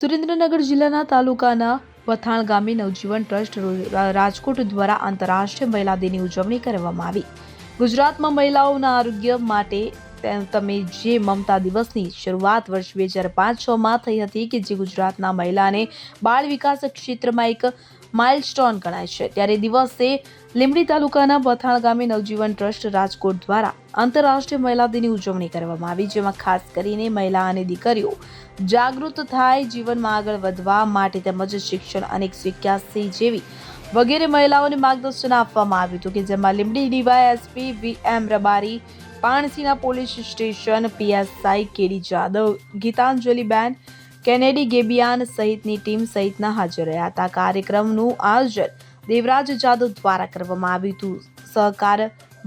સુરેન્દ્રનગર જિલ્લાના તાલુકાના વથાણ ગામે નવજીવન ટ્રસ્ટ રાજકોટ દ્વારા આંતરરાષ્ટ્રીય મહિલા દિનની ઉજવણી કરવામાં આવી। ગુજરાતમાં મહિલાઓના આરોગ્ય માટે તમે જે મમતા દિવસની શરૂઆત વર્ષ 2005-6માં થઈ હતી કે જે ગુજરાતના મહિલા અને બાળ વિકાસ ક્ષેત્રમાં એક માઇલસ્ટોન ગણાય છે, ત્યારે દિવસે લીંબડી તાલુકાના વથાણ ગામે નવજીવન ટ્રસ્ટ રાજકોટ દ્વારા આંતરરાષ્ટ્રીય મહિલા દિનની ઉજવણી કરવામાં આવી, જેમાં ખાસ કરીને મહિલા અને દીકરીઓ જાગૃત થાય, જીવનમાં આગળ વધવા માટે તેમજ શિક્ષણ અને વિકાસી જેવી વગેરે મહિલાઓને માર્ગદર્શન આપવામાં આવ્યું હતું, કે જેમાં લીંબડી ડીવાયએસપી VM રબારી, પાણસીના police station PSI K D Jadav, Gitanjaliben કેનેડી ગેબિયાન સહિતની ટીમ સહિતના હાજર રહ્યા હતા। કાર્યક્રમનું આયોજન દેવરાજ જાદવ દ્વારા કરવામાં આવ્યું હતું। સહકાર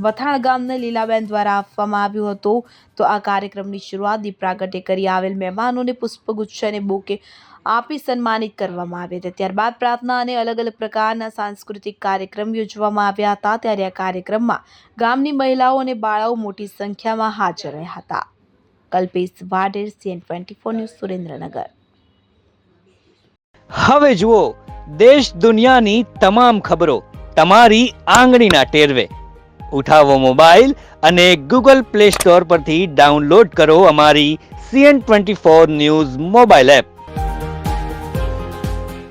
વથાણ ગામને લીલાબેન દ્વારા આપવામાં આવ્યો હતો। તો આ કાર્યક્રમની શરૂઆત દીપ પ્રાગટ્ય કરી આવેલ મહેમાનોને પુષ્પગુચ્છ અને બુકે આપી સન્માનિત કરવામાં આવ્યા હતા। ત્યારબાદ પ્રાર્થના અને અલગ અલગ પ્રકારના સાંસ્કૃતિક કાર્યક્રમ યોજવામાં આવ્યા હતા। ત્યારે આ કાર્યક્રમમાં ગામની મહિલાઓ અને બાળાઓ મોટી સંખ્યામાં હાજર રહ્યા હતા। Kalpesh Vadher, CN24 news, Surendranagar. હવે જુઓ દેશ દુનિયાની તમામ ખબરો તમારી આંગળીના ટેરવે। ઉઠાવો મોબાઈલ અને Google Play Store પરથી ડાઉનલોડ કરો અમારી CN24 ન્યૂઝ મોબાઈલ એપ।